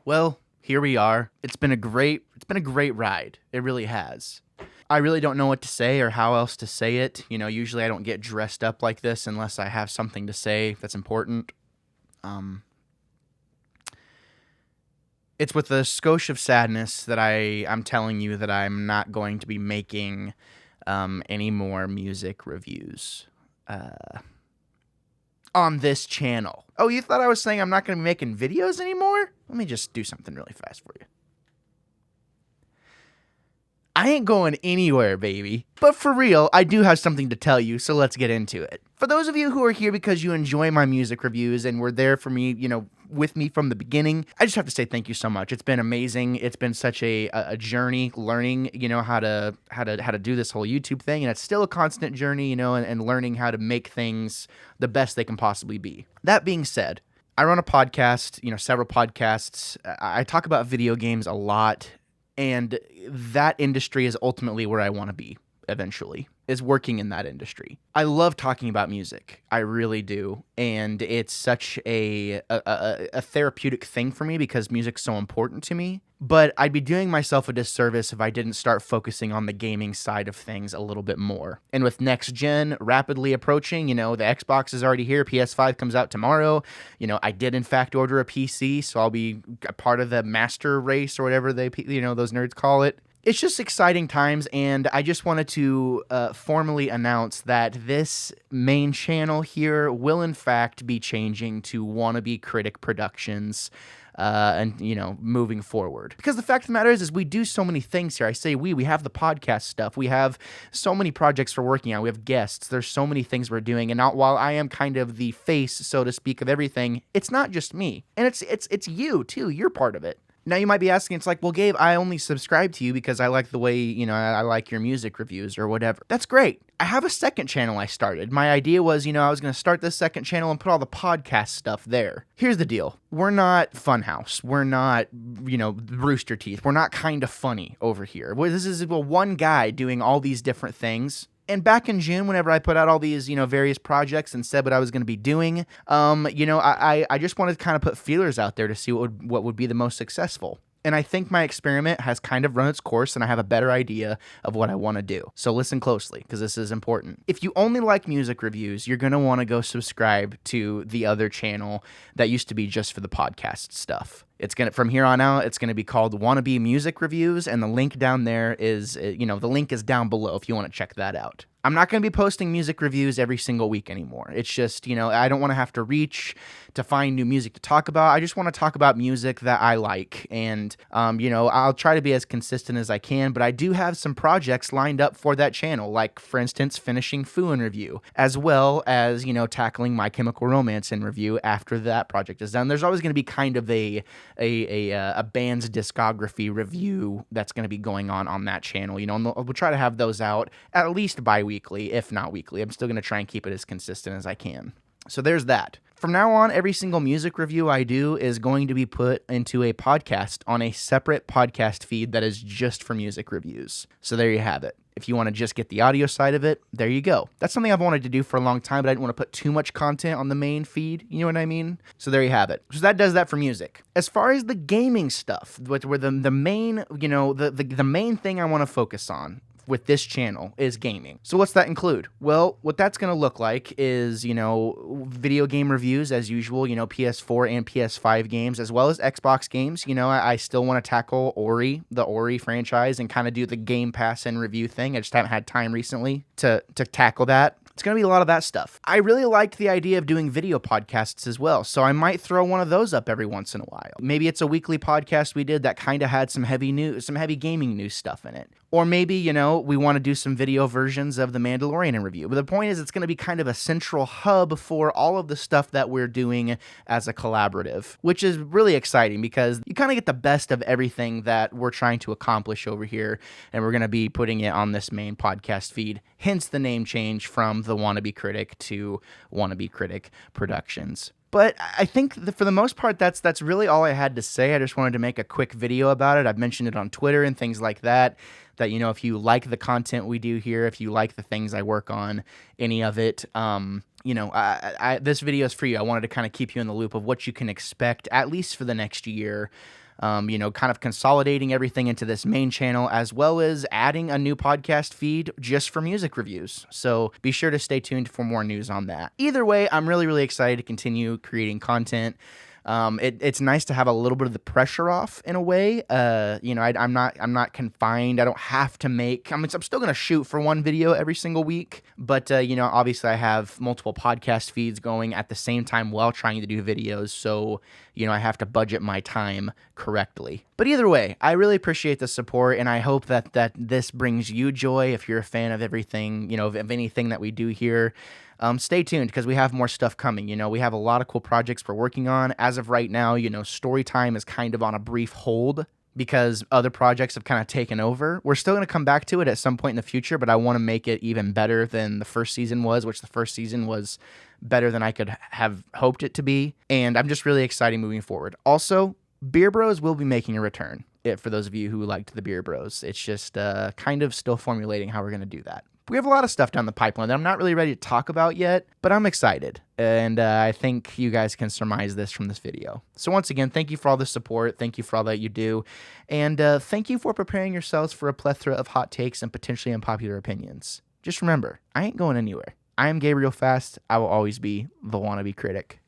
Well, here we are. It's been a great ride. It really has. I really don't know what to say or how else to say it. Usually I don't get dressed up like this unless I have something to say that's important. It's with a skosh of sadness that I'm telling you that I'm not going to be making any more music reviews on this channel. Oh, you thought I was saying I'm not going to be making videos anymore? Let me just do something really fast for you. I ain't going anywhere, baby. But for real, I do have something to tell you, so let's get into it. For those of you who are here because you enjoy my music reviews and were there for me, with me from the beginning, I just have to say thank you so much. It's been amazing. It's been such a journey learning, how to do this whole YouTube thing, and it's still a constant journey, and learning how to make things the best they can possibly be. That being said, I run a podcast, several podcasts. I talk about video games a lot. And that industry is ultimately where I want to be eventually, is working in that industry. I love talking about music. I really do. And it's such a therapeutic thing for me because music's so important to me. But I'd be doing myself a disservice if I didn't start focusing on the gaming side of things a little bit more. And with next gen rapidly approaching, the Xbox is already here. PS5 comes out tomorrow. I did in fact order a PC, so I'll be a part of the master race or whatever those nerds call it. It's just exciting times, and I just wanted to formally announce that this main channel here will in fact be changing to Wannabe Critic Productions. And moving forward. Because the fact of the matter is we do so many things here. I say we have the podcast stuff. We have so many projects we're working on. We have guests. There's so many things we're doing. And while I am kind of the face, so to speak, of everything, it's not just me. And it's you, too. You're part of it. Now, you might be asking, it's like, well, Gabe, I only subscribe to you because I like the way, I like your music reviews or whatever. That's great. I have a second channel I started. My idea was, I was going to start this second channel and put all the podcast stuff there. Here's the deal. We're not Funhouse. We're not, Rooster Teeth. We're not kind of funny over here. This is one guy doing all these different things. And back in June, whenever I put out all these, various projects and said what I was going to be doing, I just wanted to kind of put feelers out there to see what would be the most successful. And I think my experiment has kind of run its course, and I have a better idea of what I want to do. So listen closely, because this is important. If you only like music reviews, you're going to want to go subscribe to the other channel that used to be just for the podcast stuff. From here on out, it's going to be called Wannabe Music Reviews, and the link down there is, the link is down below if you want to check that out. I'm not going to be posting music reviews every single week anymore. It's just, I don't want to have to reach to find new music to talk about. I just want to talk about music that I like. And, I'll try to be as consistent as I can, but I do have some projects lined up for that channel, like, for instance, finishing Foo in review, as well as, tackling My Chemical Romance in review after that project is done. There's always going to be kind of a band's discography review that's going to be going on that channel, and we'll try to have those out at least bi-weekly, if not weekly. I'm still going to try and keep it as consistent as I can. So there's that. From now on, every single music review I do is going to be put into a podcast on a separate podcast feed that is just for music reviews. So there you have it. If you want to just get the audio side of it, there you go. That's something I've wanted to do for a long time, but I didn't want to put too much content on the main feed. You know what I mean? So there you have it. So that does that for music. As far as the gaming stuff, where the main, the main thing I want to focus on with this channel is gaming. So what's that include? Well, what that's going to look like is, video game reviews as usual, PS4 and PS5 games, as well as Xbox games. I still want to tackle the Ori franchise and kind of do the Game Pass and review thing. I just haven't had time recently to tackle that. It's going to be a lot of that stuff. I really liked the idea of doing video podcasts as well, so I might throw one of those up every once in a while. Maybe it's a weekly podcast we did that kind of had some heavy gaming news stuff in it. Or maybe, we want to do some video versions of The Mandalorian in review. But the point is, it's going to be kind of a central hub for all of the stuff that we're doing as a collaborative, which is really exciting because you kind of get the best of everything that we're trying to accomplish over here, and we're going to be putting it on this main podcast feed. Hence the name change from The Wannabe Critic to Wannabe Critic Productions. But I think for the most part, that's really all I had to say. I just wanted to make a quick video about it. I've mentioned it on Twitter and things like that, if you like the content we do here, if you like the things I work on, any of it, this video is for you. I wanted to kind of keep you in the loop of what you can expect, at least for the next year, kind of consolidating everything into this main channel, as well as adding a new podcast feed just for music reviews. So be sure to stay tuned for more news on that. Either way, I'm really, really excited to continue creating content. It's nice to have a little bit of the pressure off in a way. I'm not confined. I don't have to make. I'm still gonna shoot for one video every single week, but obviously I have multiple podcast feeds going at the same time while trying to do videos. So I have to budget my time correctly. But either way, I really appreciate the support, and I hope that this brings you joy. If you're a fan of everything, of anything that we do here. Stay tuned because we have more stuff coming. We have a lot of cool projects we're working on. As of right now, Storytime is kind of on a brief hold because other projects have kind of taken over. We're still going to come back to it at some point in the future, but I want to make it even better than the first season was, which the first season was better than I could have hoped it to be. And I'm just really excited moving forward. Also, Beer Bros will be making a return. For those of you who liked the Beer Bros, it's just kind of still formulating how we're going to do that. We have a lot of stuff down the pipeline that I'm not really ready to talk about yet, but I'm excited, and I think you guys can surmise this from this video. So once again, thank you for all the support, thank you for all that you do, and thank you for preparing yourselves for a plethora of hot takes and potentially unpopular opinions. Just remember, I ain't going anywhere. I am Gabriel Fast. I will always be the wannabe critic.